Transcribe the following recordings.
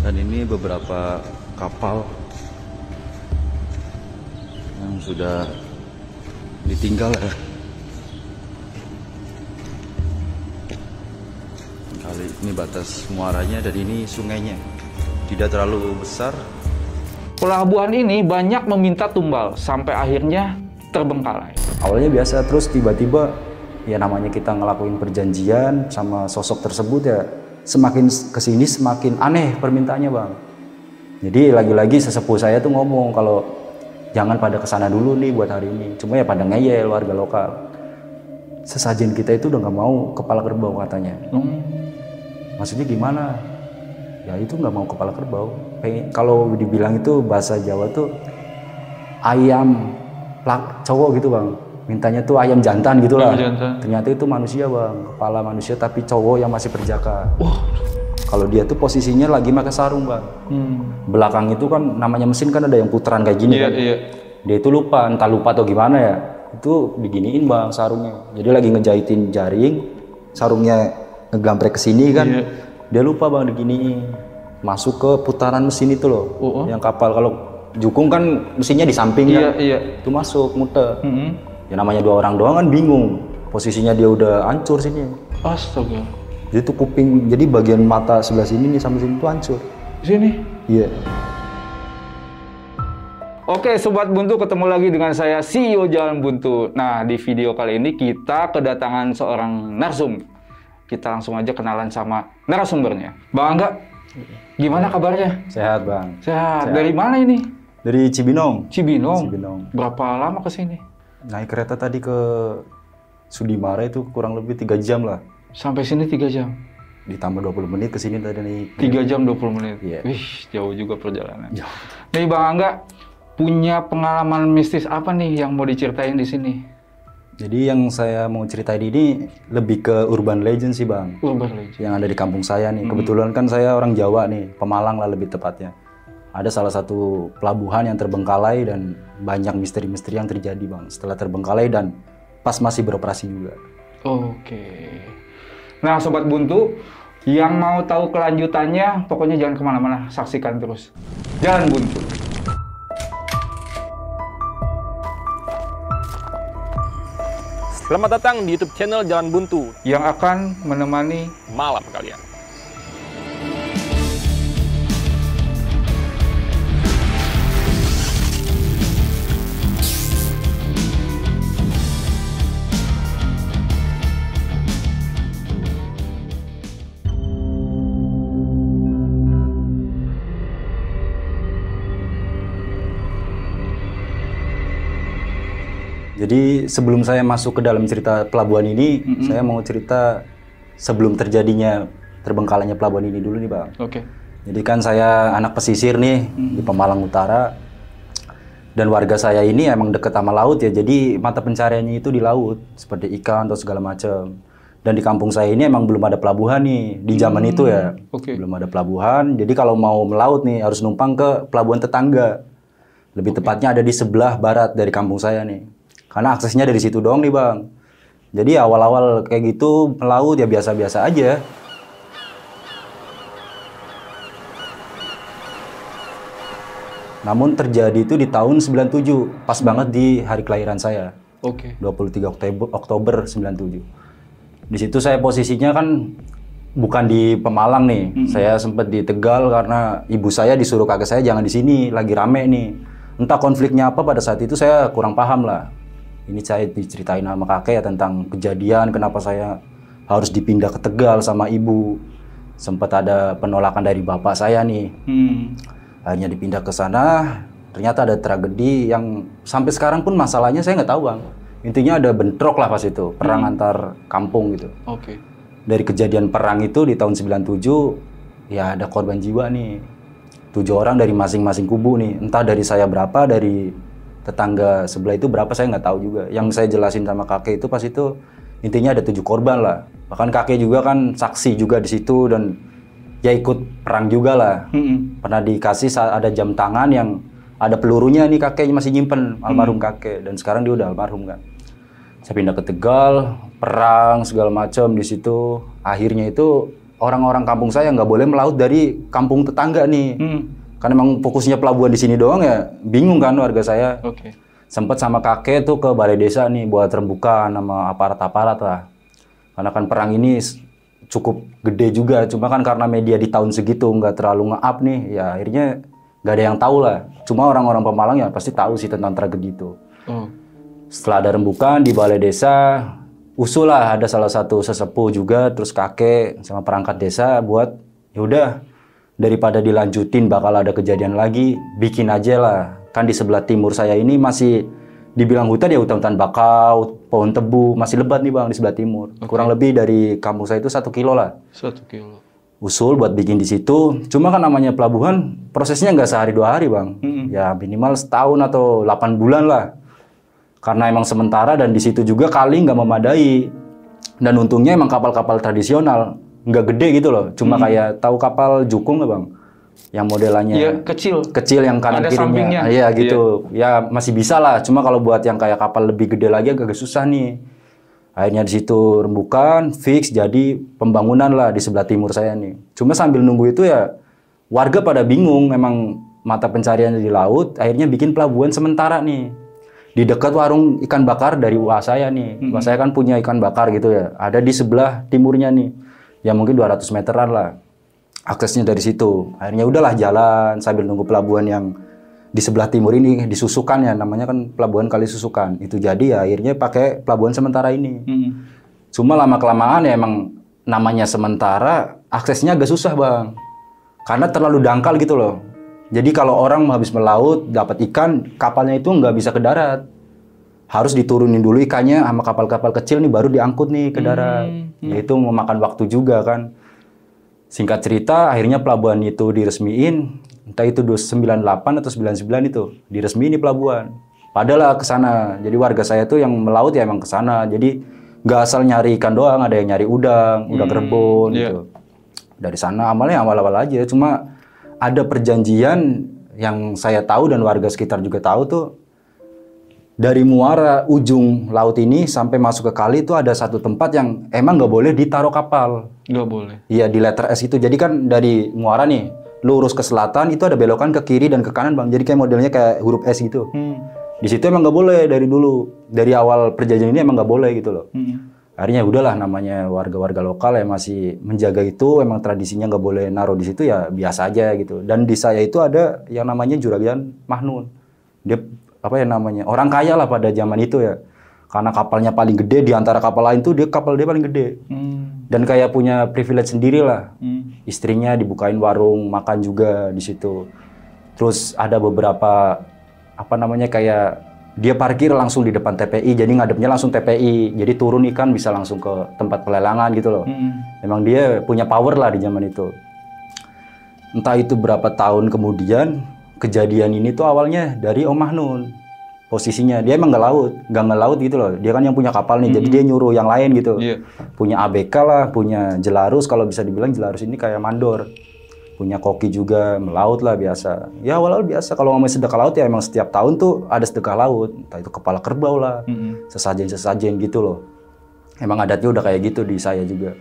Dan ini beberapa kapal yang sudah ditinggal ya. Kali ini batas muaranya dan ini sungainya tidak terlalu besar. Pelabuhan ini banyak meminta tumbal sampai akhirnya terbengkalai. Awalnya biasa, terus tiba-tiba ya namanya kita ngelakuin perjanjian sama sosok tersebut ya, semakin kesini semakin aneh permintaannya bang. Jadi lagi-lagi sesepuh saya tuh ngomong kalau jangan pada kesana dulu nih buat hari ini. Cuma ya pada ngeyel warga lokal. Sesajen kita itu udah nggak mau kepala kerbau katanya. Maksudnya gimana? Ya itu nggak mau kepala kerbau. Kalau dibilang itu bahasa Jawa tuh ayam cowok gitu bang. Mintanya tuh ayam jantan gitulah. Ternyata itu manusia bang, kepala manusia tapi cowok yang masih berjaka. Kalau dia tuh posisinya lagi pakai sarung bang. Belakang itu kan namanya mesin kan ada yang putaran kayak gini kan. Dia itu lupa, entah lupa atau gimana ya. Itu diginiin bang sarungnya. Jadi lagi ngejahitin jaring, sarungnya ngegamprek ke sini kan. Dia lupa bang diginiin. Masuk ke putaran mesin itu loh. Yang kapal kalau jukung kan mesinnya di samping kan. Itu masuk muter. Ya namanya dua orang doang kan bingung. Posisinya dia udah hancur sini. Astaga. Jadi tuh kuping, jadi bagian mata sebelah sini nih sampai sini tuh hancur. Sini? Iya. Oke Sobat Buntu, ketemu lagi dengan saya CEO Jalan Buntu. Nah di video kali ini kita kedatangan seorang narsum. Kita langsung aja kenalan sama narasumbernya. Bang Angga, gimana kabarnya? Sehat bang. Sehat. Dari mana ini? Dari Cibinong. Cibinong. Cibinong. Berapa lama ke sini? Naik kereta tadi ke Sudimara itu kurang lebih 3 jam lah. Sampai sini 3 jam? Ditambah 20 menit ke sini tadi naik. 3 jam 20 menit? Iya. Wih, jauh juga perjalanan. Jauh. Nih Bang Angga, punya pengalaman mistis apa nih yang mau diceritain di sini? Jadi yang saya mau ceritain ini lebih ke urban legend sih bang. Urban legend. Yang ada di kampung saya nih. Kebetulan kan saya orang Jawa nih, Pemalang lah lebih tepatnya. Ada salah satu pelabuhan yang terbengkalai dan banyak misteri-misteri yang terjadi bang. Setelah terbengkalai dan pas masih beroperasi juga. Oke. Nah Sobat Buntu, yang mau tahu kelanjutannya, pokoknya jangan kemana-mana, saksikan terus Jalan Buntu. Selamat datang di YouTube channel Jalan Buntu yang akan menemani malam kalian. Jadi sebelum saya masuk ke dalam cerita pelabuhan ini, saya mau cerita sebelum terjadinya terbengkalainya pelabuhan ini dulu nih bang. Oke. Jadi kan saya anak pesisir nih di Pemalang Utara, dan warga saya ini emang deket sama laut ya, jadi mata pencariannya itu di laut seperti ikan atau segala macam. Dan di kampung saya ini emang belum ada pelabuhan nih di zaman itu ya, belum ada pelabuhan. Jadi kalau mau melaut nih harus numpang ke pelabuhan tetangga. Lebih tepatnya ada di sebelah barat dari kampung saya nih. Karena aksesnya dari situ doang nih bang. Jadi awal-awal kayak gitu melaut ya biasa-biasa aja. Namun terjadi itu di tahun 97, pas banget di hari kelahiran saya. 23 Oktober 97. Di situ saya posisinya kan bukan di Pemalang nih. Saya sempat di Tegal karena ibu saya disuruh kakek saya jangan di sini, lagi rame nih. Entah konfliknya apa pada saat itu saya kurang paham lah. Ini saya diceritain sama kakek ya tentang kejadian kenapa saya harus dipindah ke Tegal sama ibu. Sempat ada penolakan dari bapak saya nih. Akhirnya dipindah ke sana. Ternyata ada tragedi yang sampai sekarang pun masalahnya saya nggak tahu bang. Intinya ada bentrok lah pas itu, perang antar kampung gitu. Dari kejadian perang itu di tahun 97, ya ada korban jiwa nih. 7 orang dari masing-masing kubu nih. Entah dari saya berapa, dari tetangga sebelah itu berapa saya nggak tahu juga. Yang saya jelasin sama kakek itu pas itu intinya ada 7 korban lah. Bahkan kakek juga kan saksi juga di situ dan ya ikut perang juga lah. Pernah dikasih saat ada jam tangan yang ada pelurunya nih, kakeknya masih nyimpen, almarhum kakek, dan sekarang dia udah almarhum kan. Saya pindah ke Tegal, perang segala macam di situ. Akhirnya itu orang-orang kampung saya nggak boleh melaut dari kampung tetangga nih. Karena emang fokusnya pelabuhan di sini doang ya, bingung kan warga saya. Sempet sama kakek tuh ke balai desa nih buat rembukan sama aparat-aparat lah. Karena kan perang ini cukup gede juga, cuma kan karena media di tahun segitu nggak terlalu nge-up nih, ya akhirnya nggak ada yang tahu lah. Cuma orang-orang Pemalang ya pasti tahu sih tentang tragedi itu. Setelah ada rembukan di balai desa, usul lah ada salah satu sesepuh juga, terus kakek sama perangkat desa buat yaudah daripada dilanjutin bakal ada kejadian lagi, bikin aja lah. Kan di sebelah timur saya ini masih dibilang hutan ya hutan-hutan bakau, pohon tebu, masih lebat nih bang di sebelah timur. Kurang lebih dari kampung saya itu 1 kilo lah. 1 kilo. Usul buat bikin di situ. Cuma kan namanya pelabuhan prosesnya nggak sehari 2 hari bang. Ya minimal setahun atau 8 bulan lah. Karena emang sementara dan di situ juga kali nggak memadai. Dan untungnya emang kapal-kapal tradisional nggak gede gitu loh. Cuma kayak tahu kapal jukung nggak bang? Yang modelannya kecil yang kanan kirinya. Iya gitu. Ya masih bisa lah. Cuma kalau buat yang kayak kapal lebih gede lagi agak susah nih. Akhirnya di situ rembukan, fix jadi pembangunan lah di sebelah timur saya nih. Cuma sambil nunggu itu ya warga pada bingung, emang mata pencariannya di laut, akhirnya bikin pelabuhan sementara nih. Di dekat warung ikan bakar dari uang saya nih. Uang saya kan punya ikan bakar gitu ya. Ada di sebelah timurnya nih. Ya mungkin 200 meteran lah. Aksesnya dari situ. Akhirnya udahlah jalan sambil nunggu pelabuhan yang di sebelah timur ini disusukan ya, namanya kan pelabuhan kali susukan. Itu jadi ya akhirnya pakai pelabuhan sementara ini. Cuma lama-kelamaan ya emang namanya sementara, aksesnya agak susah bang. Karena terlalu dangkal gitu loh. Jadi kalau orang habis melaut, dapat ikan, kapalnya itu nggak bisa ke darat. Harus diturunin dulu ikannya sama kapal-kapal kecil nih, baru diangkut nih ke darat. Ya itu memakan waktu juga kan. Singkat cerita, akhirnya pelabuhan itu diresmiin. Entah itu 98 atau 99 itu diresmiin di pelabuhan. Padahal ke sana. Jadi warga saya tuh yang melaut ya emang ke sana. Jadi nggak asal nyari ikan doang, ada yang nyari udang rebon gitu. Dari sana awalnya awal-awal aja. Cuma ada perjanjian yang saya tahu dan warga sekitar juga tahu tuh. Dari muara ujung laut ini sampai masuk ke kali itu ada satu tempat yang emang nggak boleh ditaruh kapal. Nggak boleh? Iya, di letter S itu. Jadi kan dari muara nih, lurus ke selatan itu ada belokan ke kiri dan ke kanan bang. Jadi kayak modelnya kayak huruf S gitu. Di situ emang nggak boleh dari dulu. Dari awal perjanjian ini emang nggak boleh gitu loh. Akhirnya udahlah, namanya warga-warga lokal yang masih menjaga itu, emang tradisinya nggak boleh naruh di situ ya biasa aja gitu. Dan di saya itu ada yang namanya Juragan Mahnun. Dia apa ya namanya, orang kaya lah pada zaman itu ya. Karena kapalnya paling gede di antara kapal lain tuh kapal dia paling gede. Dan kayak punya privilege sendiri lah. Istrinya dibukain warung makan juga di situ. Terus ada beberapa apa namanya kayak dia parkir langsung di depan TPI, jadi ngadepnya langsung TPI. Jadi turun ikan bisa langsung ke tempat pelelangan gitu loh. Emang dia punya power lah di zaman itu. Entah itu berapa tahun kemudian, kejadian ini tuh awalnya dari Om Mahnun. Posisinya dia emang nggak ngelaut gitu loh. Dia kan yang punya kapal nih, jadi dia nyuruh yang lain gitu. Punya ABK lah, punya Jelarus, kalau bisa dibilang Jelarus ini kayak mandor. Punya koki juga, melaut lah biasa. Ya awal-awal biasa, kalau ngomongin sedekah laut ya emang setiap tahun tuh ada sedekah laut. Entah itu kepala kerbau lah, sesajen-sesajen gitu loh. Emang adatnya udah kayak gitu di saya juga.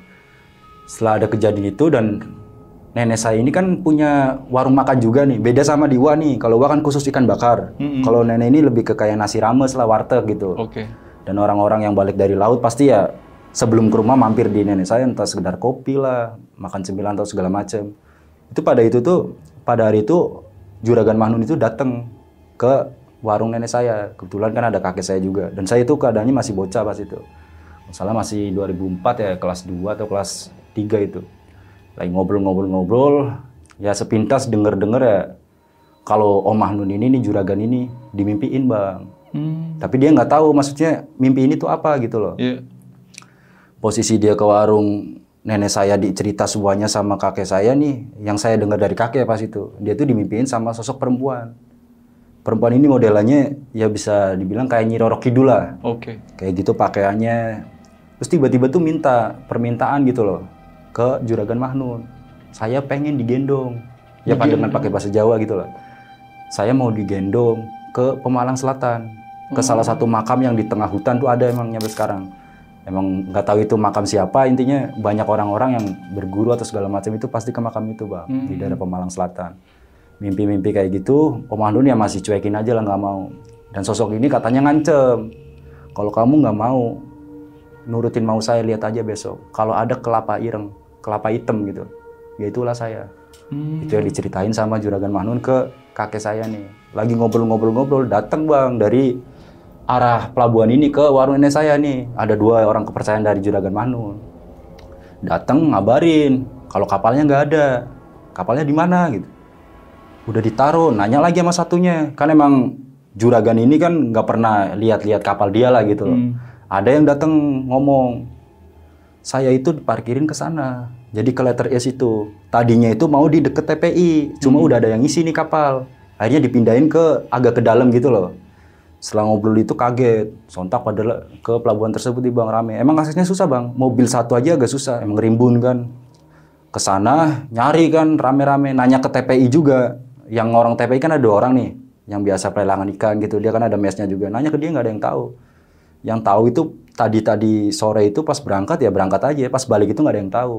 Setelah ada kejadian itu dan nenek saya ini kan punya warung makan juga nih. Beda sama di Wa nih. Kalau Wa kan khusus ikan bakar. Kalau nenek ini lebih ke kayak nasi rames lah, warteg gitu. Dan orang-orang yang balik dari laut pasti ya sebelum ke rumah mampir di nenek saya, entah sekedar kopi lah, makan cemilan atau segala macam. Itu pada hari itu Juragan Mahnun itu datang ke warung nenek saya. Kebetulan kan ada kakek saya juga. Dan saya itu keadaannya masih bocah pas itu. Masalah masih 2004 ya, kelas 2 atau kelas 3 itu. Lagi ngobrol-ngobrol, ya sepintas denger-denger ya kalau Om Mahnun ini nih, Juragan ini dimimpiin bang. Tapi dia nggak tahu maksudnya mimpi ini tuh apa gitu loh. Posisi dia ke warung nenek saya dicerita semuanya sama kakek saya nih, yang saya dengar dari kakek pas itu. Dia tuh dimimpiin sama sosok perempuan. Perempuan ini modelannya ya bisa dibilang kayak Nyi Roro Kidul lah. Kayak gitu pakaiannya. Terus tiba-tiba tuh minta permintaan gitu loh ke Juragan Mahnun. Saya pengen digendong. Ya dengan pakai bahasa Jawa gitu loh. Saya mau digendong ke Pemalang Selatan. Ke salah satu makam yang di tengah hutan tuh ada emang nyampe sekarang. Emang nggak tahu itu makam siapa, intinya banyak orang-orang yang berguru atau segala macam itu pasti ke makam itu bang, di daerah Pemalang Selatan. Mimpi-mimpi kayak gitu, Om Handun ya masih cuekin aja lah, nggak mau. Dan sosok ini katanya ngancem, kalau kamu nggak mau nurutin mau saya, lihat aja besok. Kalau ada kelapa ireng, kelapa hitam gitu, ya itulah saya. Itu yang diceritain sama Juragan Mahnun ke kakek saya nih. Lagi ngobrol-ngobrol, datang bang dari arah pelabuhan ini ke warung nenek saya nih. Ada 2 orang kepercayaan dari Juragan Mahnun. Datang ngabarin kalau kapalnya nggak ada. Kapalnya di mana gitu. Udah ditaruh, nanya lagi sama satunya. Kan emang Juragan ini kan nggak pernah lihat-lihat kapal dia lah gitu loh. Ada yang datang ngomong, saya itu diparkirin ke sana. Jadi ke letter S itu. Tadinya itu mau di deket TPI, cuma udah ada yang isi nih kapal. Akhirnya dipindahin ke agak ke dalam gitu loh. Setelah ngobrol itu kaget, sontak pada ke pelabuhan tersebut di bang, rame. Emang aksesnya susah bang, mobil satu aja agak susah, emang rimbun kan. Kesana nyari kan rame-rame, nanya ke TPI juga. Yang orang TPI kan ada 2 orang nih, yang biasa pelelangan ikan gitu, dia kan ada mesnya juga. Nanya ke dia nggak ada yang tahu. Yang tahu itu tadi sore itu pas berangkat ya berangkat aja, pas balik itu nggak ada yang tahu.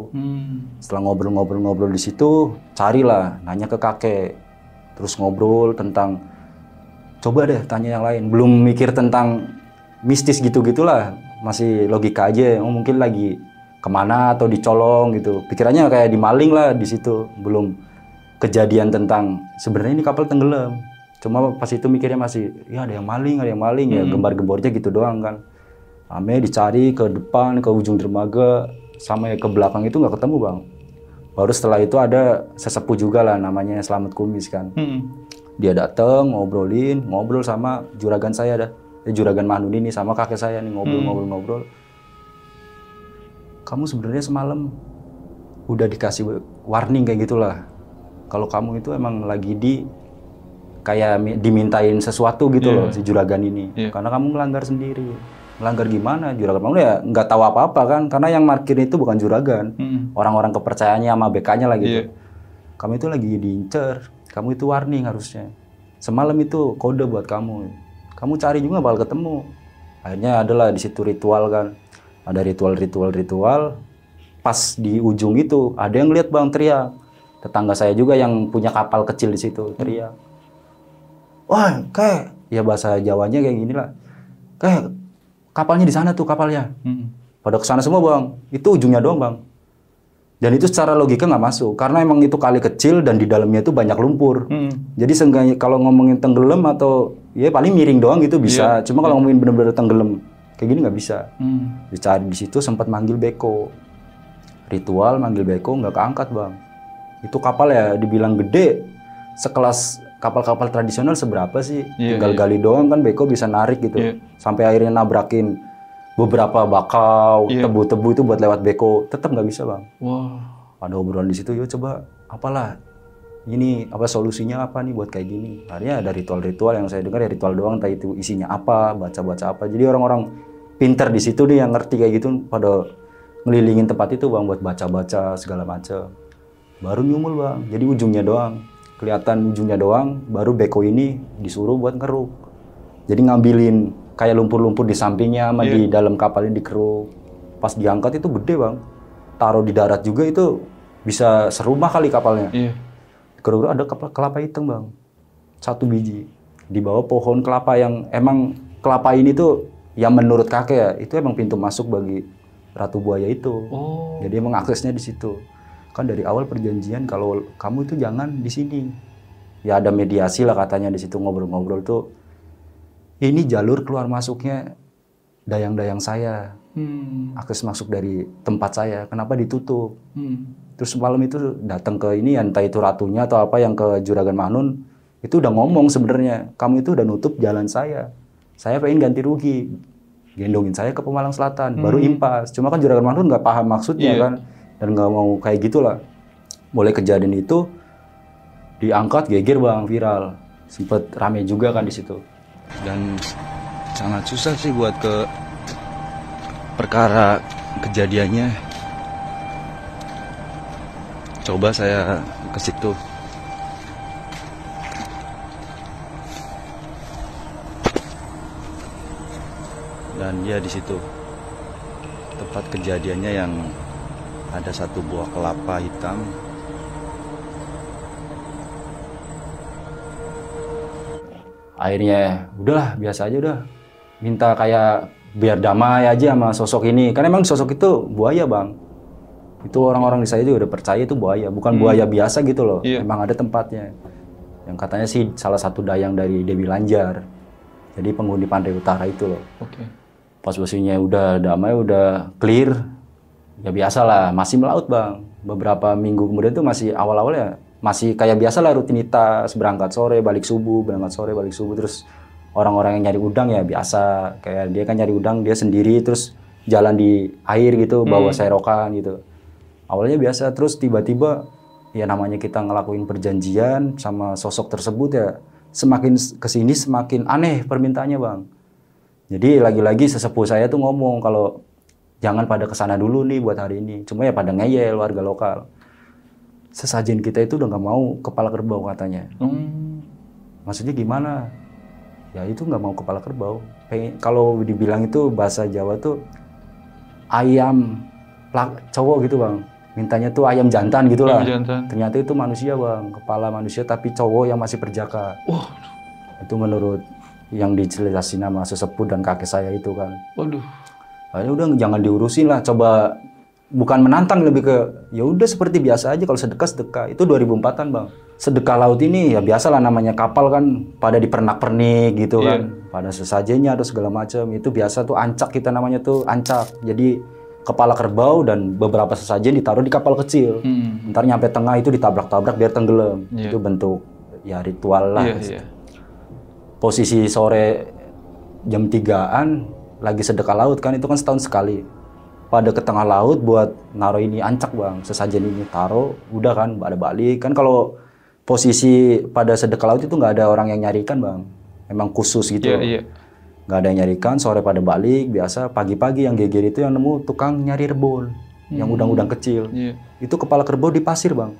Setelah ngobrol di situ, carilah, nanya ke kakek, terus ngobrol tentang, coba deh tanya yang lain. Belum mikir tentang mistis gitu-gitulah, masih logika aja. Oh mungkin lagi kemana atau dicolong gitu. Pikirannya kayak dimaling lah di situ. Belum kejadian tentang sebenarnya ini kapal tenggelam. Cuma pas itu mikirnya masih, ya ada yang maling ya, gembar-gembornya gitu doang kan. Rame dicari ke depan, ke ujung dermaga, sama ya ke belakang itu nggak ketemu bang. Baru setelah itu ada sesepuh juga lah, namanya Slamet Kumis kan. Dia datang ngobrol sama juragan saya dah. Juragan Mahnun ini sama kakek saya nih ngobrol. Kamu sebenarnya semalam udah dikasih warning kayak gitulah. Kalau kamu itu emang lagi kayak dimintain sesuatu gitu loh si juragan ini. Karena kamu melanggar sendiri. Melanggar gimana? Juragan Mahnun ya nggak tahu apa-apa kan. Karena yang markir itu bukan juragan. Orang-orang kepercayaannya sama BK-nya lah gitu. Kamu itu lagi diincer. Kamu itu warning harusnya. Semalam itu kode buat kamu. Kamu cari juga bakal ketemu. Akhirnya adalah di situ ritual kan. Ada ritual. Pas di ujung itu ada yang lihat bang teriak. Tetangga saya juga yang punya kapal kecil di situ teriak. Wah, kayak ya bahasa Jawanya kayak gini lah. Kayak kapalnya di sana tuh kapalnya. Pada kesana semua bang. Itu ujungnya doang bang. Dan itu secara logika nggak masuk, karena emang itu kali kecil dan di dalamnya itu banyak lumpur. Jadi seenggaknya kalau ngomongin tenggelam atau ya paling miring doang gitu bisa. Cuma kalau ngomongin bener-bener tenggelam kayak gini nggak bisa. Dicari di situ, sempat manggil beko. Ritual manggil beko nggak keangkat bang. Itu kapal ya dibilang gede, sekelas kapal-kapal tradisional seberapa sih? Tinggal gali doang kan beko bisa narik gitu. Sampai akhirnya nabrakin beberapa bakau, tebu-tebu itu buat lewat beko, tetap nggak bisa bang. Ada obrolan di situ, yuk coba apalah ini apa solusinya apa nih buat kayak gini. Akhirnya ada ritual-ritual yang saya dengar ya ritual doang, entah itu isinya apa, baca-baca apa. Jadi orang-orang pinter di situ nih yang ngerti kayak gitu pada ngelilingin tempat itu bang buat baca-baca segala macam. Baru nyumul bang, jadi ujungnya doang, kelihatan ujungnya doang. Baru beko ini disuruh buat ngeruk. Jadi ngambilin kayak lumpur-lumpur di sampingnya sama di dalam kapalnya dikeruk. Pas diangkat itu gede bang. Taruh di darat juga itu bisa serumah kali kapalnya. Keruk ada kelapa hitam bang. 1 biji. Di bawah pohon kelapa yang emang kelapa ini tuh yang menurut kakek ya itu emang pintu masuk bagi Ratu Buaya itu. Jadi emang aksesnya di situ. Kan dari awal perjanjian kalau kamu itu jangan di sini. Ya ada mediasi lah katanya di situ ngobrol-ngobrol tuh. Ini jalur keluar masuknya dayang-dayang saya. Akses masuk dari tempat saya. Kenapa ditutup? Terus malam itu datang ke ini entah itu ratunya atau apa yang ke Juragan Mahnun itu udah ngomong sebenarnya kamu itu udah nutup jalan saya. Saya pengen ganti rugi. Gendongin saya ke Pemalang Selatan. Baru impas. Cuma kan Juragan Mahnun nggak paham maksudnya kan dan nggak mau kayak gitulah. Mulai kejadian itu diangkat geger bang viral. Sempet rame juga kan di situ. Dan sangat susah sih buat ke perkara kejadiannya. Coba saya ke situ. Dan ya di situ tempat kejadiannya yang ada satu buah kelapa hitam. Akhirnya udahlah biasa aja udah. Minta kayak biar damai aja sama sosok ini. Karena emang sosok itu buaya bang. Itu orang-orang di saya juga udah percaya itu buaya. Bukan buaya biasa gitu loh. Emang ada tempatnya. Yang katanya sih salah satu dayang dari Dewi Lanjar. Jadi penghuni pantai utara itu loh. Pas posisinya udah damai, udah clear. Ya biasalah, masih melaut bang. Beberapa minggu kemudian tuh masih awal-awalnya. Masih kayak biasa lah rutinitas, berangkat sore, balik subuh, berangkat sore, balik subuh. Terus orang-orang yang nyari udang ya biasa. Kayak dia kan nyari udang, dia sendiri terus jalan di air gitu, bawa serokan gitu. Awalnya biasa, terus tiba-tiba ya namanya kita ngelakuin perjanjian sama sosok tersebut ya. Semakin kesini semakin aneh permintaannya bang. Jadi lagi-lagi sesepuh saya tuh ngomong kalau jangan pada kesana dulu nih buat hari ini. Cuma ya pada ngeyel warga lokal. Sesajen kita itu udah nggak mau kepala kerbau katanya. Maksudnya gimana? Ya itu nggak mau kepala kerbau. Kalau dibilang itu bahasa Jawa tuh ayam cowok gitu bang. Mintanya tuh ayam jantan gitulah. Ternyata itu manusia bang, kepala manusia tapi cowok yang masih berjaka. Itu menurut yang dijelasin sama sesepuh dan kakek saya itu kan. Akhirnya udah jangan diurusin lah, coba. Bukan menantang, lebih ke ya udah seperti biasa aja, kalau sedekah itu 2004-an bang. Sedekah laut ini ya biasalah namanya kapal kan pada dipernak-pernik gitu kan, pada sesajennya atau segala macam itu biasa tuh ancak kita namanya tuh ancak. Jadi kepala kerbau dan beberapa sesajen ditaruh di kapal kecil. Ntar nyampe tengah itu ditabrak-tabrak biar tenggelam. Itu bentuk ya ritual lah. Posisi sore jam 3-an lagi sedekah laut kan, itu kan setahun sekali. Pada ke tengah laut buat naruh ini ancak bang, sesajen ini taruh, udah kan ada balik kan. Kalau posisi pada sedekah laut itu nggak ada orang yang nyarikan bang, emang khusus gitu. Nggak ada yang nyarikan, sore pada balik biasa. Pagi-pagi yang geger itu yang nemu tukang nyari rebon, yang udang-udang kecil. Itu kepala kerbau di pasir bang.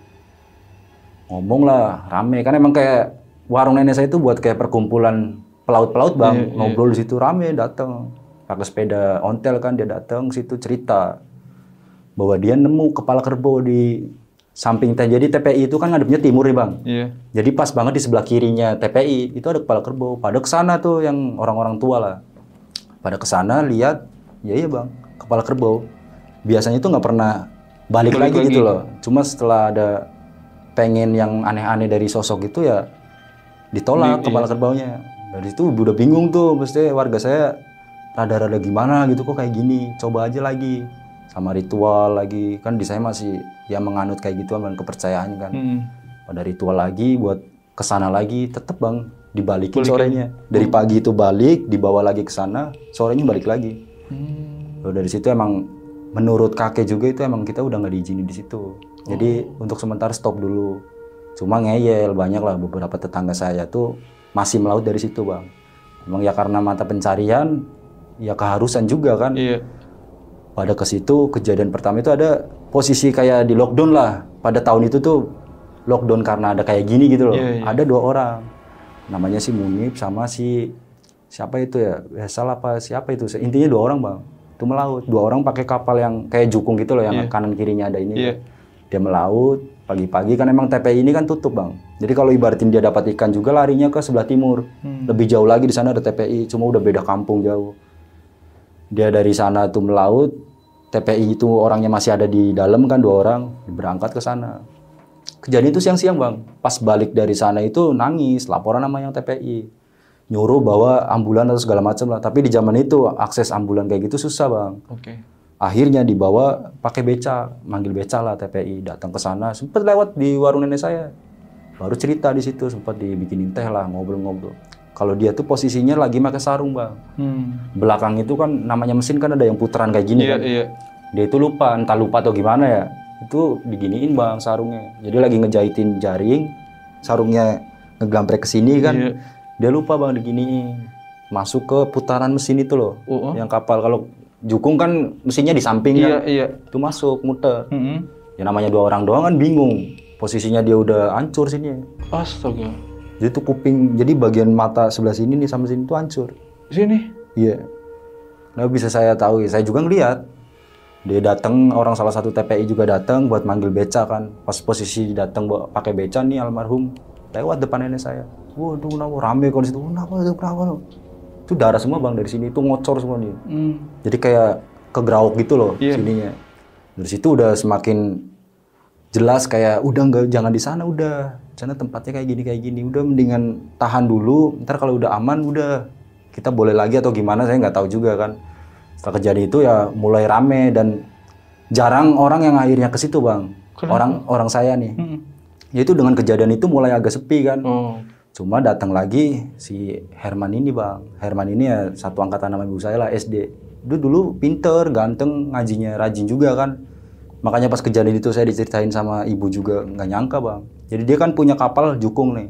Ngomong lah rame kan, emang kayak warung nenek saya itu buat kayak perkumpulan pelaut-pelaut bang. Ngobrol di situ rame, datang pakai sepeda ontel kan, dia datang situ cerita bahwa dia nemu kepala kerbau di samping teh. Jadi TPI itu kan ngadepnya timur ya bang. Jadi pas banget di sebelah kirinya TPI itu ada kepala kerbau. Pada kesana tuh yang orang-orang tua lah. Pada kesana lihat, ya iya bang, kepala kerbau. Biasanya itu nggak pernah balik lagi gitu loh. Cuma setelah ada pengen yang aneh-aneh dari sosok itu ya ditolak kepala kerbaunya. Dari itu udah bingung tuh, mesti warga saya rada-rada gimana gitu, kok kayak gini, coba aja lagi sama ritual lagi kan. Di saya masih ya menganut kayak gitu dan kepercayaan kan. Pada ritual lagi buat kesana lagi, tetep bang dibalikin sorenya. Dari pagi itu balik, dibawa lagi ke sana, sorenya balik lagi. Lalu dari situ emang menurut kakek juga itu emang kita udah nggak diizinin di situ. Jadi untuk sementara stop dulu. Cuma ngeyel banyak lah, beberapa tetangga saya tuh masih melaut dari situ bang. Emang ya karena mata pencarian, ya keharusan juga kan. Pada ke situ kejadian pertama itu ada posisi kayak di lockdown lah. Pada tahun itu tuh lockdown karena ada kayak gini gitu loh. Ada 2 orang, namanya si Munib sama si siapa itu ya, salah apa siapa itu, intinya 2 orang bang. Itu melaut, 2 orang pakai kapal yang kayak jukung gitu loh, yang kanan kirinya ada ini. Dia melaut pagi-pagi kan, emang TPI ini kan tutup bang. Jadi kalau ibaratin dia dapat ikan juga larinya ke sebelah timur. Lebih jauh lagi di sana ada TPI, cuma udah beda kampung jauh. Dia dari sana tuh melaut, TPI itu orangnya masih ada di dalam kan, 2 orang, berangkat ke sana. Kejadian itu siang-siang bang. Pas balik dari sana itu nangis, laporan sama yang TPI. Nyuruh bawa ambulan atau segala macam lah. Tapi di zaman itu akses ambulan kayak gitu susah bang. Akhirnya dibawa pakai beca, manggil beca lah TPI, datang ke sana. Sempet lewat di warung nenek saya. Baru cerita di situ, sempat dibikinin teh lah, ngobrol-ngobrol. Kalau dia tuh posisinya lagi pakai sarung bang. Belakang itu kan namanya mesin kan ada yang putaran kayak gini kan. Dia itu lupa, entah lupa atau gimana ya. Itu diginiin bang sarungnya. Jadi lagi ngejahitin jaring, sarungnya ngegamprek ke sini kan. Dia lupa bang diginiin. Masuk ke putaran mesin itu loh. Yang kapal kalau jukung kan mesinnya di samping kan. Itu masuk muter. Ya namanya 2 orang doang kan bingung. Posisinya dia udah hancur sini. Astaga. Jadi tuh kuping, jadi bagian mata sebelah sini nih sama sini tuh hancur. Sini? Iya. Nah bisa saya tahu, saya juga ngeliat. Dia datang, orang salah satu TPI juga datang buat manggil beca kan. Pas posisi datang pakai beca nih almarhum lewat depan nenek saya. Waduh, kenapa rame kalau di situ? Kenapa? Itu darah semua bang dari sini, itu ngocor semua nih. Jadi kayak kegrauk gitu loh sininya. Dari situ udah semakin jelas kayak udah nggak, jangan di sana, udah sana tempatnya kayak gini. Udah mendingan tahan dulu. Ntar kalau udah aman udah kita boleh lagi atau gimana, saya nggak tahu juga kan. Setelah kejadian itu ya mulai rame dan jarang orang yang akhirnya ke situ bang. Orang saya nih. Yaitu dengan kejadian itu mulai agak sepi kan. Cuma datang lagi si Herman ini bang. Herman ini ya satu angkatan sama ibu saya lah, SD. Dia dulu pinter, ganteng, ngajinya rajin juga kan. Makanya pas kejadian itu saya diceritain sama ibu juga, nggak nyangka bang. Jadi dia kan punya kapal jukung nih.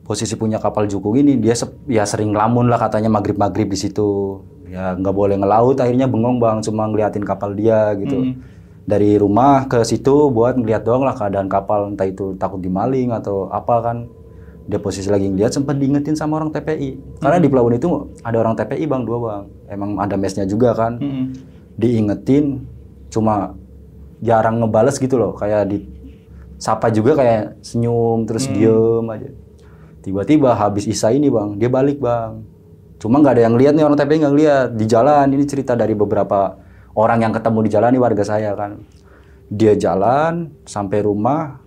Posisi punya kapal jukung ini dia ya sering ngelamun lah katanya maghrib di situ. Ya nggak boleh ngelaut, akhirnya bengong bang, cuma ngeliatin kapal dia gitu. Dari rumah ke situ buat ngeliat doang lah keadaan kapal, entah itu takut dimaling atau apa kan. Dia posisi lagi ngeliat, sempat diingetin sama orang TPI. Karena di pelabuhan itu ada orang TPI bang, 2 bang. Emang ada mesnya juga kan. Diingetin, cuma jarang ngebales gitu loh. Kayak disapa juga kayak senyum, terus diem aja. Tiba-tiba habis Isya ini bang, dia balik bang. Cuma nggak ada yang lihat nih, orang TPI nggak lihat. Di jalan, ini cerita dari beberapa orang yang ketemu di jalan, nih warga saya kan. Dia jalan sampai rumah,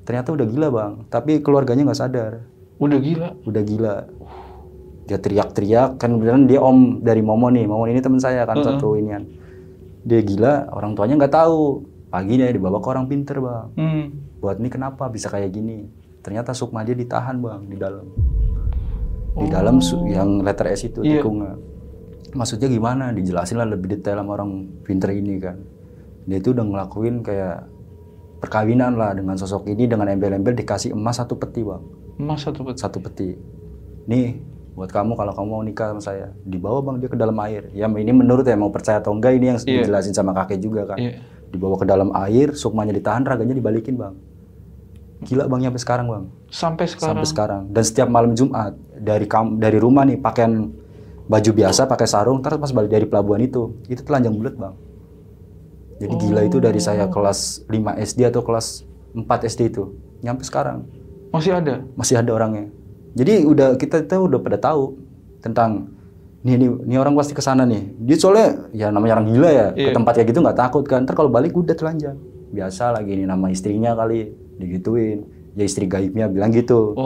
ternyata udah gila bang, tapi keluarganya nggak sadar. Udah gila? Udah gila. Dia teriak-teriak, kan beneran dia om dari Momon nih. Momon ini teman saya kan, satu inian. Dia gila, orang tuanya nggak tahu. Pagi dia dibawa ke orang pinter bang. Buat ini kenapa bisa kayak gini? Ternyata Sukma dia ditahan bang, di dalam. Di dalam yang letter S itu, tikungan. Maksudnya gimana? Dijelasin lah lebih detail sama orang pinter ini kan. Dia itu udah ngelakuin kayak perkawinan lah dengan sosok ini, dengan embel-embel dikasih emas 1 peti bang. Emas 1 peti? 1 peti. Nih buat kamu kalau kamu mau nikah sama saya. Dibawa bang dia ke dalam air. Ya ini menurut ya, mau percaya atau enggak ini yang dijelasin sama kakek juga kan. Dibawa ke dalam air, Sukmanya ditahan, raganya dibalikin bang. Gila bang, sampai sekarang bang. Sampai sekarang? Sampai sekarang. Dan setiap malam Jumat dari rumah nih pakaian baju biasa, pakai sarung, terus pas balik dari pelabuhan itu telanjang bulat bang. Jadi gila itu dari saya kelas 5 SD atau kelas 4 SD itu, nyampe sekarang. Masih ada? Masih ada orangnya. Jadi kita udah pada tahu tentang nih orang pasti kesana nih. Dia soalnya ya namanya orang gila ya, ke tempat kayak gitu nggak takut kan. Ntar kalau balik udah telanjang. Biasa lagi ini nama istrinya kali digituin. Ya istri gaibnya bilang gitu.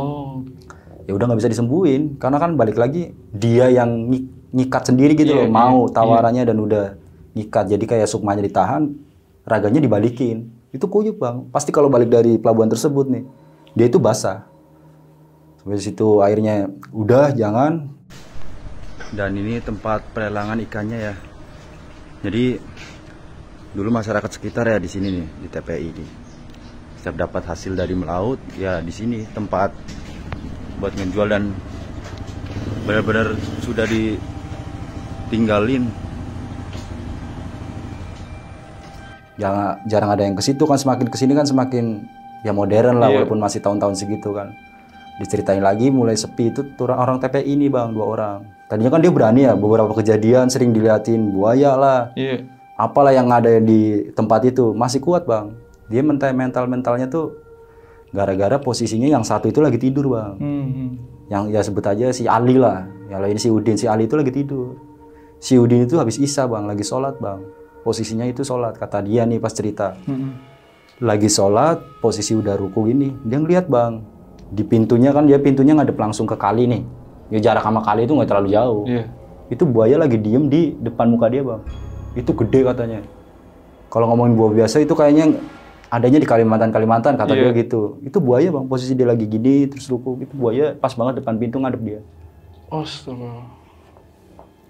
Ya udah nggak bisa disembuhin karena kan balik lagi dia yang nyikat sendiri gitu loh, mau tawarannya dan udah nyikat. Jadi kayak Sukmanya ditahan, raganya dibalikin. Itu kuyup bang. Pasti kalau balik dari pelabuhan tersebut nih, dia itu basah. Sampai situ airnya udah jangan. Dan ini tempat pelelangan ikannya ya. Jadi dulu masyarakat sekitar ya di sini nih, di TPI ini. Setiap dapat hasil dari melaut ya di sini tempat buat ngejual, dan benar-benar sudah ditinggalin. Jarang ada yang ke situ kan, semakin kesini kan semakin ya modern lah, walaupun masih tahun-tahun segitu kan. Diceritain lagi mulai sepi itu orang TPI ini bang, 2 orang. Tadinya kan dia berani ya, beberapa kejadian sering diliatin buaya lah, apalah yang ada di tempat itu, masih kuat bang. Dia mentalnya tuh gara-gara posisinya yang satu itu lagi tidur bang. Yang ya sebut aja si Ali lah, yang lain si Udin, si Ali itu lagi tidur. Si Udin itu habis Isya bang, lagi sholat bang. Posisinya itu sholat, kata dia nih pas cerita. Lagi sholat, posisi udah ruku gini, dia ngeliat bang. Di pintunya kan, dia pintunya ngadep langsung ke kali nih. Ya jarak sama kali itu nggak terlalu jauh. Itu buaya lagi diem di depan muka dia bang. Itu gede katanya. Kalau ngomongin buaya biasa itu kayaknya adanya di Kalimantan kata dia gitu. Itu buaya bang, posisi dia lagi gini terus ruku. Itu buaya pas banget depan pintu ngadep dia. Astaga.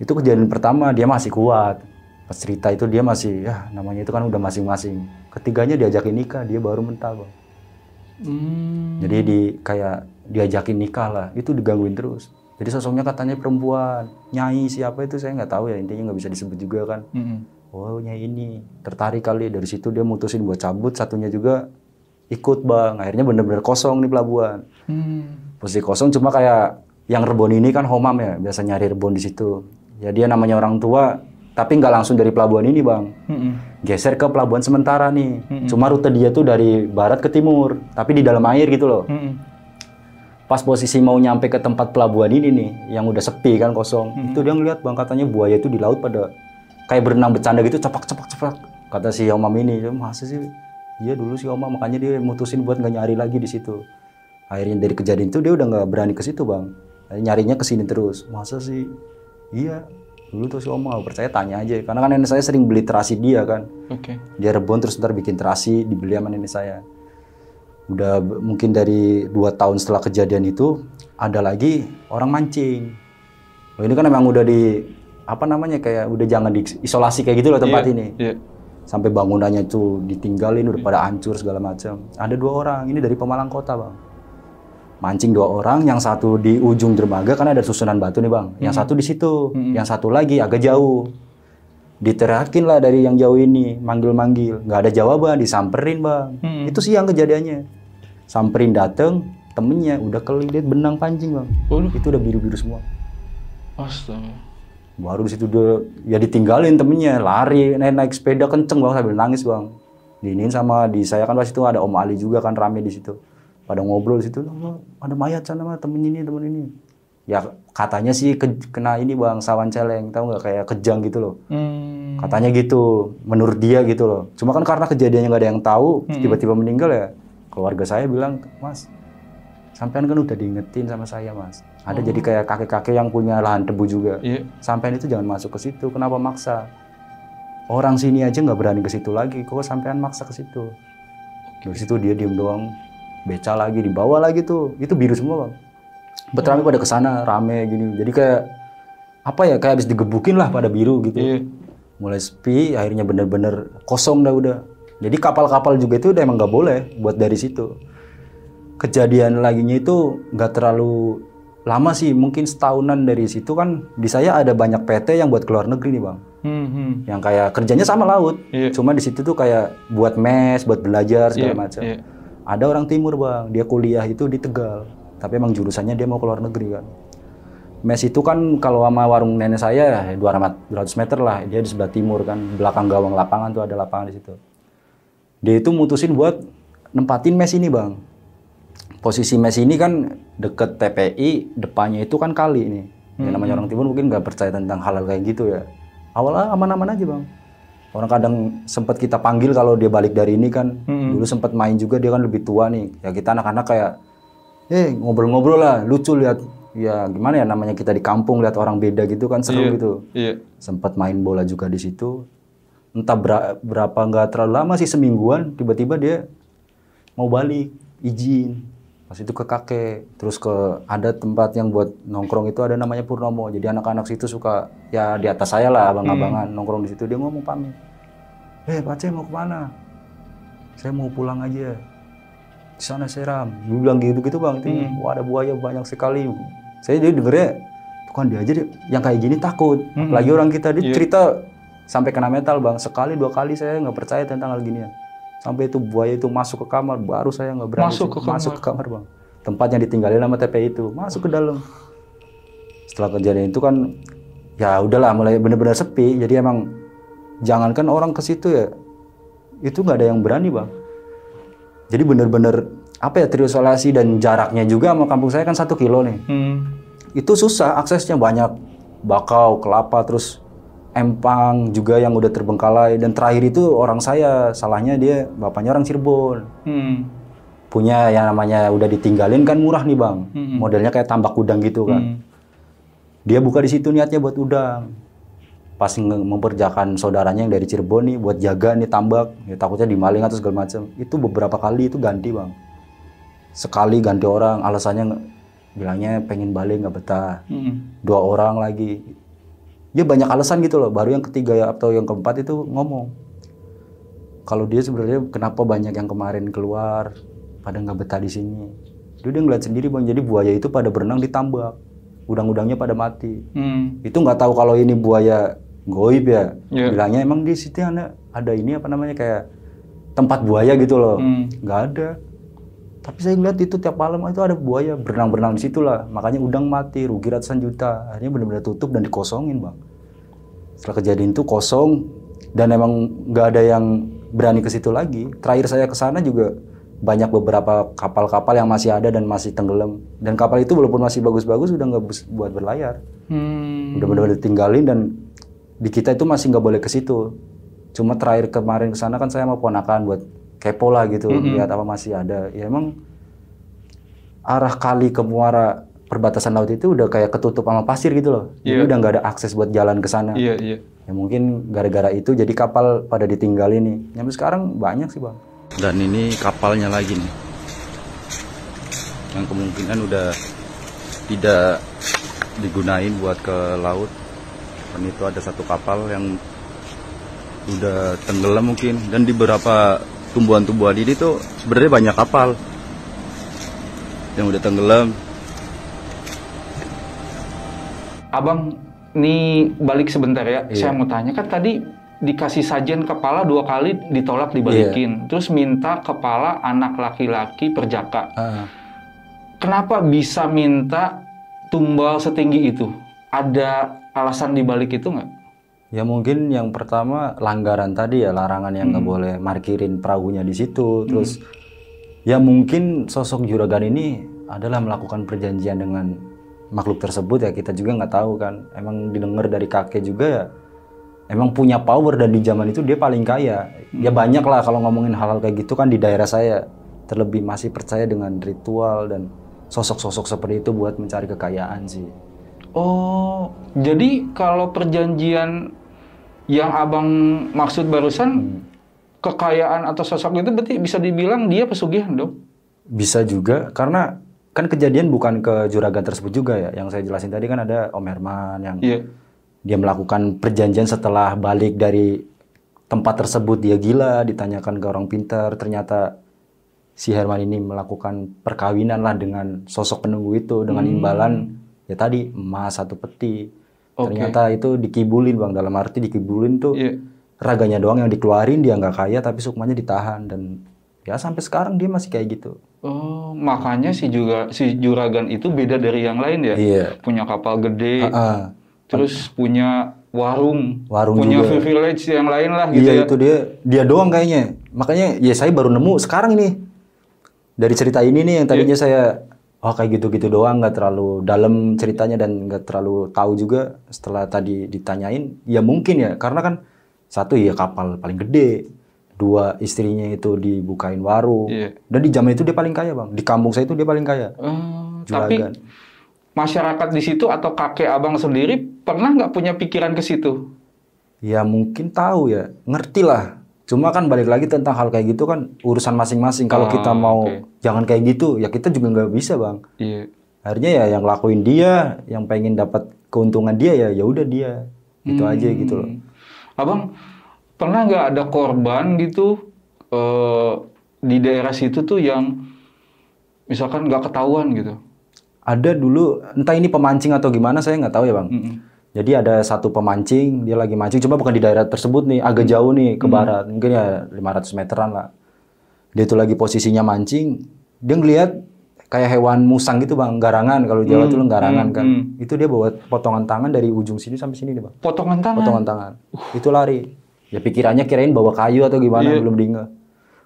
Itu kejadian pertama, dia masih kuat. Pas cerita itu dia masih, ya namanya itu kan udah masing-masing. Ketiganya diajakin nikah, dia baru mental bang. Jadi kayak diajakin nikah lah, itu digangguin terus. Jadi sosoknya katanya perempuan, Nyai siapa itu saya nggak tahu ya, intinya nggak bisa disebut juga kan. Oh Nyai ini, tertarik kali, dari situ dia mutusin buat cabut, satunya juga ikut bang. Akhirnya bener-bener kosong nih pelabuhan. Posisi kosong, cuma kayak yang rebon ini kan homam ya, biasa nyari rebon di situ. Ya dia namanya orang tua, tapi nggak langsung dari pelabuhan ini bang, geser ke pelabuhan sementara nih. Cuma rute dia tuh dari barat ke timur, tapi di dalam air gitu loh. Pas posisi mau nyampe ke tempat pelabuhan ini nih, yang udah sepi kan kosong, itu dia ngeliat bang, katanya buaya itu di laut pada kayak berenang bercanda gitu, cepak. Kata si Omam ini, masa sih? Iya dulu si Omam, makanya dia mutusin buat nggak nyari lagi di situ. Akhirnya dari kejadian itu dia udah nggak berani ke situ bang, nyarinya ke sini terus. Masa sih? Iya. Dulu tuh si Om nggak percaya, tanya aja. Karena kan nenek saya sering beli terasi dia kan. Dia rebon terus ntar bikin terasi, dibeli sama nenek saya. Udah mungkin dari 2 tahun setelah kejadian itu, ada lagi orang mancing. Loh, ini kan memang udah di, apa namanya, kayak udah jangan diisolasi kayak gitu loh tempat ini. Sampai bangunannya tuh ditinggalin, udah pada hancur segala macam. Ada 2 orang, ini dari Pemalang Kota bang. Mancing 2 orang, yang satu di ujung dermaga kan ada susunan batu nih bang, yang satu di situ, yang satu lagi agak jauh. Diteriakin lah dari yang jauh ini, manggil-manggil, nggak ada jawaban, disamperin bang. Itu siang kejadiannya, samperin dateng, temennya udah keliliat benang pancing bang, itu udah biru-biru semua. Astaga. Baru di situ dia ya ditinggalin temennya, lari, naik sepeda kenceng bang sambil nangis bang. Diinin sama di saya kan pas itu ada Om Ali juga kan rame di situ. Pada ngobrol di situ, oh, ada mayat sana mah temen ini. Ya katanya sih kena ini bang, sawan celeng, tahu nggak, kayak kejang gitu loh. Katanya gitu, menurut dia gitu loh. Cuma kan karena kejadiannya nggak ada yang tahu, tiba-tiba meninggal ya. Keluarga saya bilang, Mas, sampean kan udah diingetin sama saya Mas. Ada jadi kayak kakek-kakek yang punya lahan tebu juga. Sampean itu jangan masuk ke situ, kenapa maksa? Orang sini aja nggak berani ke situ lagi, kok sampean maksa ke situ? Dari situ dia diem doang. Beca lagi, dibawa lagi tuh, itu biru semua bang. Betrami pada kesana rame gini, jadi kayak apa ya, kayak habis digebukin lah pada biru gitu. Mulai sepi, akhirnya bener-bener kosong dah udah. Jadi kapal-kapal juga itu udah emang nggak boleh buat dari situ. Kejadian laginya itu nggak terlalu lama sih, mungkin setahunan dari situ kan. Di saya ada banyak PT yang buat keluar negeri nih bang, yang kayak kerjanya sama laut, cuma di situ tuh kayak buat mes, buat belajar segala macam. Ada orang timur bang, dia kuliah itu di Tegal, tapi emang jurusannya dia mau keluar negeri kan. Mes itu kan kalau sama warung nenek saya 200 meter lah, dia di sebelah timur kan, belakang gawang lapangan tuh ada lapangan di situ. Dia itu mutusin buat nempatin mes ini bang. Posisi mes ini kan deket TPI, depannya itu kan kali ini. Yang namanya orang timur mungkin nggak percaya tentang hal-hal kayak gitu ya. Awalnya aman-aman aja bang. Orang kadang sempat kita panggil kalau dia balik dari ini kan, dulu sempat main juga, dia kan lebih tua nih. Ya kita anak-anak kayak, ngobrol-ngobrol lah, lucu lihat, ya gimana ya namanya kita di kampung lihat orang beda gitu kan seru gitu. Sempat main bola juga di situ. Entah berapa nggak terlalu lama sih, semingguan, tiba-tiba dia mau balik, izin. Pas itu ke kakek, terus ke ada tempat yang buat nongkrong itu ada namanya Purnomo. Jadi anak-anak situ suka ya di atas saya lah, abang-abangan nongkrong di situ. Dia ngomong pamit, Pak Ceh mau kemana? Saya mau pulang aja. Di sana seram. Dia bilang gitu-gitu bang. Wah ada buaya banyak sekali. Saya jadi dengernya, tuh kan dia aja yang kayak gini takut. Apalagi orang kita, dia cerita sampai kena mental bang. Sekali 2 kali saya nggak percaya tentang hal ginian. Sampai itu buaya itu masuk ke kamar, baru saya nggak berani masuk ke kamar bang. Tempat yang ditinggalin sama TPI itu, masuk ke dalam. Setelah kejadian itu kan, ya udahlah mulai benar-benar sepi. Jadi emang jangankan orang ke situ ya, itu nggak ada yang berani bang. Jadi benar-benar apa ya, terisolasi, dan jaraknya juga sama kampung saya kan 1 kilo nih. Itu susah aksesnya, banyak bakau, kelapa, terus empang juga yang udah terbengkalai. Dan terakhir itu orang saya, salahnya dia bapaknya orang Cirebon. Punya yang namanya udah ditinggalin kan murah nih bang. Modelnya kayak tambak udang gitu kan. Dia buka di situ niatnya buat udang. Pas memperjakan saudaranya yang dari Cirebon nih buat jaga nih tambak, ya takutnya dimaling atau segala macam. Itu beberapa kali itu ganti bang. Sekali ganti orang, alasannya bilangnya pengen balik nggak betah. 2 orang lagi. Dia banyak alasan gitu loh. Baru yang ketiga atau yang keempat itu ngomong, kalau dia sebenarnya kenapa banyak yang kemarin keluar pada nggak betah di sini. Dia udah ngeliat sendiri bang. Jadi buaya itu pada berenang di tambak, udang-udangnya pada mati. Itu nggak tahu kalau ini buaya goib ya. Bilangnya emang di situ ada ini apa namanya kayak tempat buaya gitu loh. Nggak ada. Tapi saya ngeliat itu tiap malam itu ada buaya berenang-berenang di situ lah. Makanya udang mati, rugi ratusan juta. Akhirnya benar-benar tutup dan dikosongin bang. Setelah kejadian itu kosong dan emang nggak ada yang berani ke situ lagi. Terakhir saya ke sana juga banyak beberapa kapal-kapal yang masih ada dan masih tenggelam. Dan kapal itu walaupun masih bagus-bagus udah nggak buat berlayar. Udah benar-benar ditinggalin dan di kita itu masih nggak boleh ke situ. Cuma terakhir kemarin ke sana kan saya mau ponakan buat kepo lah gitu, lihat apa masih ada. Ya emang arah kali ke muara perbatasan laut itu udah kayak ketutup sama pasir gitu loh. Jadi udah nggak ada akses buat jalan ke sana. Ya mungkin gara-gara itu jadi kapal pada ditinggalin nih. Sampai sekarang banyak sih bang. Dan ini kapalnya lagi nih, yang kemungkinan udah tidak digunain buat ke laut. Dan itu ada satu kapal yang udah tenggelam mungkin. Dan di beberapa tumbuhan-tumbuhan ini tuh sebenarnya banyak kapal yang udah tenggelam. Abang, nih balik sebentar ya. Saya mau tanya, kan tadi dikasih sajian kepala 2 kali ditolak dibalikin. Terus minta kepala anak laki-laki perjaka. Kenapa bisa minta tumbal setinggi itu? Ada alasan dibalik itu nggak? Ya mungkin yang pertama langgaran tadi ya, larangan yang nggak boleh markirin perahunya di situ. Terus ya mungkin sosok juragan ini adalah melakukan perjanjian dengan makhluk tersebut ya, kita juga nggak tahu kan. Emang didengar dari kakek juga ya, emang punya power dan di zaman itu dia paling kaya. Ya banyak lah kalau ngomongin hal-hal kayak gitu kan di daerah saya. Terlebih masih percaya dengan ritual dan sosok-sosok seperti itu buat mencari kekayaan sih. Oh, jadi kalau perjanjian yang abang maksud barusan, kekayaan atau sosok itu berarti bisa dibilang dia pesugihan dong? Bisa juga, karena kan kejadian bukan ke juragan tersebut juga ya. Yang saya jelasin tadi kan ada Om Herman yang dia melakukan perjanjian setelah balik dari tempat tersebut. Dia gila, ditanyakan ke orang pintar, ternyata si Herman ini melakukan perkawinan lah dengan sosok penunggu itu dengan imbalan ya tadi emas 1 peti. Ternyata itu dikibulin bang, dalam arti dikibulin tuh raganya doang yang dikeluarin, dia nggak kaya tapi sukmanya ditahan dan ya sampai sekarang dia masih kayak gitu. Oh, makanya si juragan itu beda dari yang lain ya? Punya kapal gede, terus punya warung punya juga privilege yang lain lah gitu ya. Itu dia doang kayaknya. Makanya ya saya baru nemu sekarang ini. Dari cerita ini nih yang tadinya saya kayak gitu-gitu doang, nggak terlalu dalam ceritanya dan nggak terlalu tahu juga. Setelah tadi ditanyain, ya mungkin ya karena kan 1 ya kapal paling gede, 2 istrinya itu dibukain warung, dan di zaman itu dia paling kaya bang. Di kampung saya itu dia paling kaya. Tapi masyarakat di situ atau kakek abang sendiri pernah nggak punya pikiran ke situ? Ya mungkin tahu ya, ngerti lah. Cuma kan balik lagi tentang hal kayak gitu kan urusan masing-masing. Kalau kita mau jangan kayak gitu, ya kita juga nggak bisa bang. Akhirnya ya yang lakuin dia, yang pengen dapat keuntungan dia ya udah dia, itu aja gitu loh. Abang pernah nggak ada korban gitu di daerah situ tuh yang misalkan nggak ketahuan gitu? Ada dulu, entah ini pemancing atau gimana saya nggak tahu ya bang. Jadi ada satu pemancing, dia lagi mancing, cuma bukan di daerah tersebut nih, agak jauh nih ke barat, mungkin ya 500 meteran lah. Dia tuh lagi posisinya mancing, dia ngelihat kayak hewan musang gitu bang, garangan, kalau Jawa tuh garangan kan. Itu dia bawa potongan tangan dari ujung sini sampai sini nih bang. Potongan tangan? Potongan tangan. Itu lari. Ya pikirannya kirain bawa kayu atau gimana, belum diingat.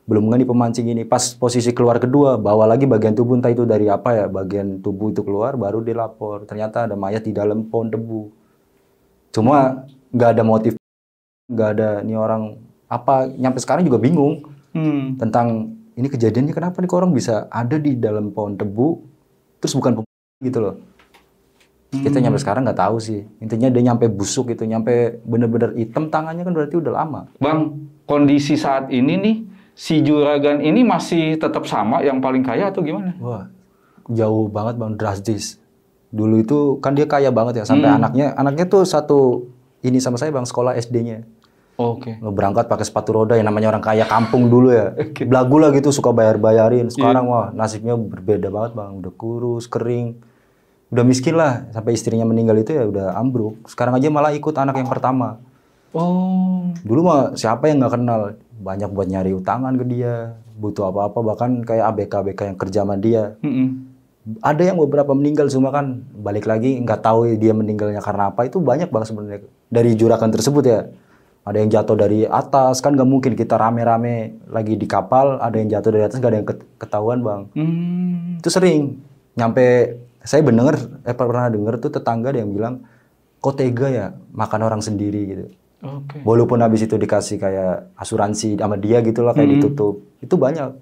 Belum nggak di pemancing ini. Pas posisi keluar kedua, bawa lagi bagian tubuh, entah itu dari apa ya, bagian tubuh itu keluar, baru dia lapor. Ternyata ada mayat di dalam pohon tebu. Cuma nggak ada motif, nggak ada nih orang apa, nyampe sekarang juga bingung tentang ini kejadiannya kenapa nih orang bisa ada di dalam pohon tebu, terus bukan gitu loh. Kita nyampe sekarang nggak tahu sih. Intinya dia nyampe busuk gitu, nyampe bener-bener hitam tangannya kan berarti udah lama. Bang, kondisi saat ini nih, si juragan ini masih tetap sama yang paling kaya atau gimana? Wah, jauh banget bang, drastis. Dulu itu kan dia kaya banget ya, sampai anaknya tuh satu ini sama saya bang, sekolah SD-nya. Berangkat pakai sepatu roda, yang namanya orang kaya kampung dulu ya. Belagu lah gitu, suka bayar-bayarin. Sekarang wah nasibnya berbeda banget bang, udah kurus, kering. Udah miskin lah, sampai istrinya meninggal itu ya udah ambruk. Sekarang aja malah ikut anak yang pertama. Dulu mah siapa yang nggak kenal, banyak buat nyari utangan ke dia, butuh apa-apa, bahkan kayak ABK-ABK yang kerja sama dia. Ada yang beberapa meninggal, cuma kan balik lagi nggak tahu dia meninggalnya karena apa. Itu banyak bang sebenarnya dari juragan tersebut ya. Ada yang jatuh dari atas, kan nggak mungkin kita rame-rame lagi di kapal, ada yang jatuh dari atas, nggak ada yang ketahuan bang. Itu sering. Nyampe, saya pernah denger tuh tetangga ada yang bilang, kok tega ya makan orang sendiri gitu. Walaupun habis itu dikasih kayak asuransi sama dia gitu lah, kayak ditutup. Itu banyak.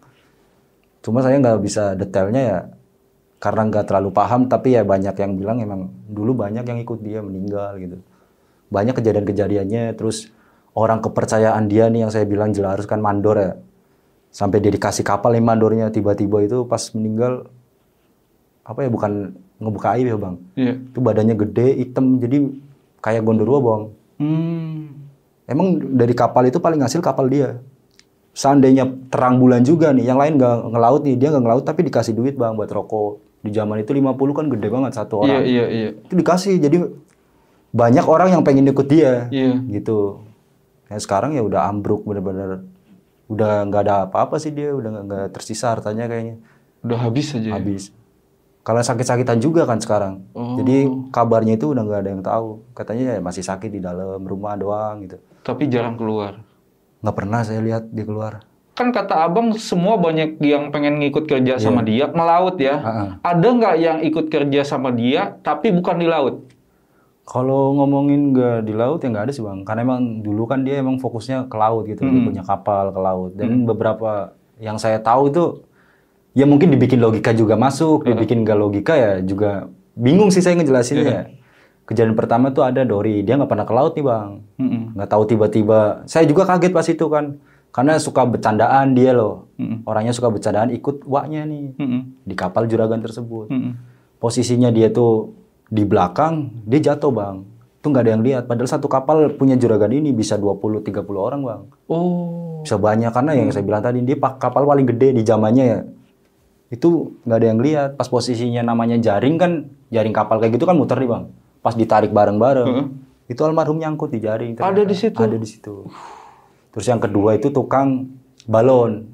Cuma saya nggak bisa detailnya ya, karena nggak terlalu paham, tapi ya banyak yang bilang emang dulu banyak yang ikut dia meninggal gitu. Banyak kejadian-kejadiannya, terus orang kepercayaan dia nih yang saya bilang jelas kan mandor ya. Sampai dia dikasih kapal nih mandornya, tiba-tiba itu pas meninggal, apa ya, bukan ngebuka aib ya bang. Itu badannya gede, hitam, jadi kayak gondorwo bang. Emang dari kapal itu paling hasil kapal dia. Seandainya terang bulan juga nih, yang lain nggak ngelaut nih, dia nggak ngelaut tapi dikasih duit bang buat rokok. Di zaman itu 50 kan gede banget satu orang. Itu dikasih, jadi banyak orang yang pengen ikut dia, gitu. Nah, sekarang ya udah ambruk bener-bener, udah nggak ada apa-apa sih dia, udah nggak tersisa hartanya kayaknya. Udah habis aja. Habis. Kalau sakit-sakitan juga kan sekarang. Jadi kabarnya itu udah nggak ada yang tahu. Katanya ya masih sakit di dalam rumah doang gitu. Tapi jarang keluar. Nggak pernah saya lihat dia keluar. Kan kata abang semua banyak yang pengen ngikut kerja sama dia, melaut ya. Ada nggak yang ikut kerja sama dia tapi bukan di laut? Kalau ngomongin nggak di laut ya nggak ada sih bang. Karena emang dulu kan dia emang fokusnya ke laut gitu. Dia punya kapal ke laut. Dan beberapa yang saya tahu itu ya mungkin dibikin logika juga masuk. Dibikin nggak logika ya juga bingung sih saya ngejelasinnya. Kejadian pertama tuh ada Dori. Dia nggak pernah ke laut nih bang. Nggak tahu tiba-tiba. Saya juga kaget pas itu kan. Karena suka bercandaan dia loh. Orangnya suka bercandaan, ikut waknya nih. Di kapal juragan tersebut. Posisinya dia tuh di belakang, dia jatuh bang. Itu nggak ada yang lihat. Padahal satu kapal punya juragan ini bisa 20-30 orang bang. Bisa banyak, karena yang saya bilang tadi, dia kapal paling gede di zamannya ya. Itu nggak ada yang lihat. Pas posisinya namanya jaring kan, jaring kapal kayak gitu kan muter nih bang. Pas ditarik bareng-bareng, itu almarhum nyangkut di jaring. Ternyata. Ada di situ? Ada di situ. Terus yang kedua itu tukang balon.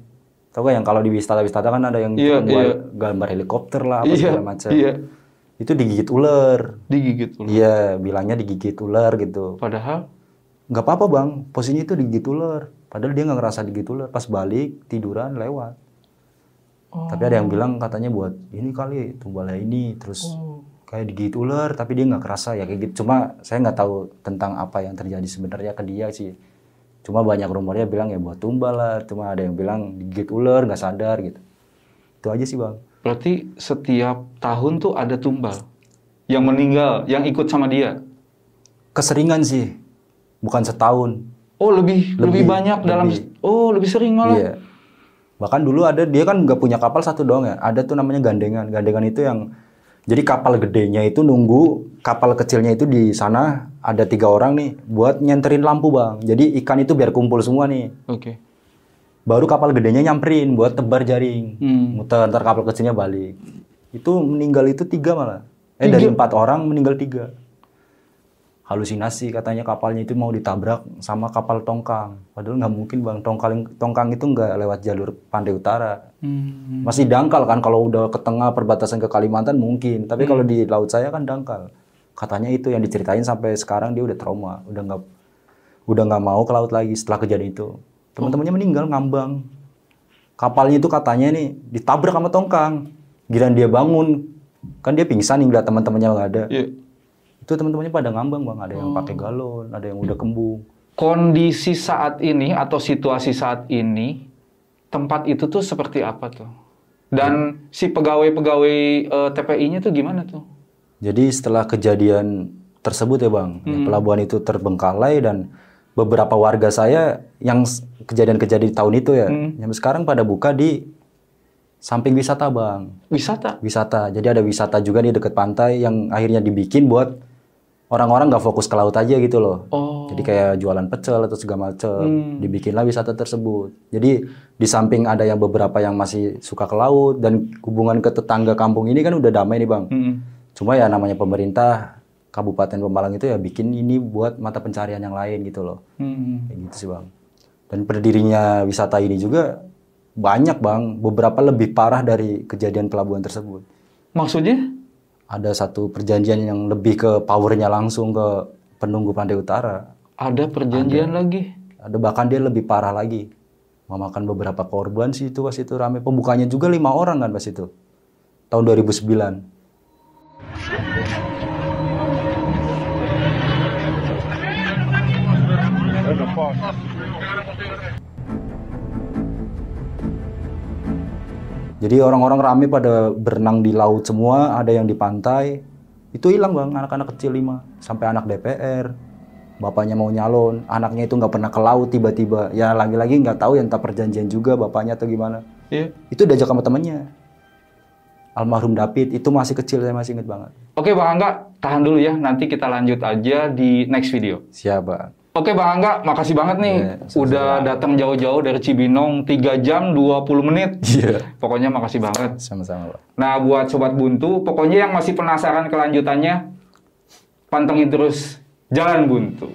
Tahu gak yang kalau di wisata-wisata kan ada yang gambar helikopter lah, apa segala macam. Itu digigit ular. Digigit ular? Iya, bilangnya digigit ular gitu. Padahal? Nggak apa-apa bang, posisinya itu digigit ular. Padahal dia nggak ngerasa digigit ular. Pas balik, tiduran, lewat. Tapi ada yang bilang katanya buat ini kali, tumbalnya ini. Terus kayak digigit ular, tapi dia nggak kerasa ya kayak gitu. Cuma saya nggak tahu tentang apa yang terjadi sebenarnya ke dia sih. Cuma banyak rumornya bilang ya buat tumbal lah. Cuma ada yang bilang digigit ular, nggak sadar gitu. Itu aja sih bang. Berarti setiap tahun tuh ada tumbal yang meninggal, yang ikut sama dia? Keseringan sih, bukan setahun. Oh lebih banyak dalam. Oh lebih sering malah. Iya. Bahkan dulu ada, dia kan nggak punya kapal satu doang ya. Ada tuh namanya gandengan. Gandengan itu yang, jadi kapal gedenya itu nunggu, kapal kecilnya itu di sana ada 3 orang nih buat nyenterin lampu bang. Jadi ikan itu biar kumpul semua nih. Baru kapal gedenya nyamperin buat tebar jaring, muter, ntar kapal kecilnya balik. Itu meninggal itu 3 malah. Dari 4 orang meninggal 3. Halusinasi katanya kapalnya itu mau ditabrak sama kapal tongkang. Padahal nggak mungkin bang, tongkang itu nggak lewat jalur pantai utara. Masih dangkal kan, kalau udah ke tengah perbatasan ke Kalimantan mungkin. Tapi kalau di laut saya kan dangkal. Katanya itu yang diceritain sampai sekarang dia udah trauma, udah nggak mau ke laut lagi setelah kejadian itu. Teman-temannya meninggal ngambang. Kapalnya itu katanya nih ditabrak sama tongkang. Giliran dia bangun, kan dia pingsan nih, ngeliat teman-temannya nggak ada. Itu teman-temannya pada ngambang bang. Ada yang pakai galon, ada yang udah kembung. Kondisi saat ini atau situasi saat ini, tempat itu tuh seperti apa tuh? Dan si pegawai-pegawai TPI-nya tuh gimana tuh? Jadi setelah kejadian tersebut ya bang, ya, pelabuhan itu terbengkalai dan beberapa warga saya yang kejadian-kejadian tahun itu ya, yang sekarang pada buka di samping wisata bang. Wisata. Jadi ada wisata juga di dekat pantai yang akhirnya dibikin buat orang-orang nggak fokus ke laut aja gitu loh. Jadi kayak jualan pecel atau segala macam. Dibikinlah wisata tersebut. Jadi di samping ada yang beberapa yang masih suka ke laut dan hubungan ke tetangga kampung ini kan udah damai nih bang. Cuma ya namanya pemerintah Kabupaten Pemalang itu ya bikin ini buat mata pencarian yang lain gitu loh. Kayak gitu sih bang. Dan berdirinya wisata ini juga banyak bang, beberapa lebih parah dari kejadian pelabuhan tersebut. Maksudnya? Ada satu perjanjian yang lebih ke powernya langsung ke penunggu Pantai Utara. Ada perjanjian lagi? Ada, bahkan dia lebih parah lagi. Memakan beberapa korban sih itu pas itu rame. Pembukanya juga 5 orang kan pas itu. Tahun 2009. Jadi orang-orang rame pada berenang di laut semua, ada yang di pantai. Itu hilang bang, anak-anak kecil 5. Sampai anak DPR. Bapaknya mau nyalon, anaknya itu nggak pernah ke laut tiba-tiba. Ya lagi-lagi nggak tahu ya entah perjanjian juga bapaknya atau gimana. Iya. Itu diajak sama temennya. Almarhum David, itu masih kecil, saya masih inget banget. Oke Bang Angga, tahan dulu ya. Nanti kita lanjut aja di next video. Siap bang. Oke Bang Angga, makasih banget nih. Udah datang jauh-jauh dari Cibinong, 3 jam 20 menit. Iya. Pokoknya makasih banget. Sama-sama bang. Nah buat Sobat Buntu, pokoknya yang masih penasaran kelanjutannya, pantengin terus Jalan Buntu.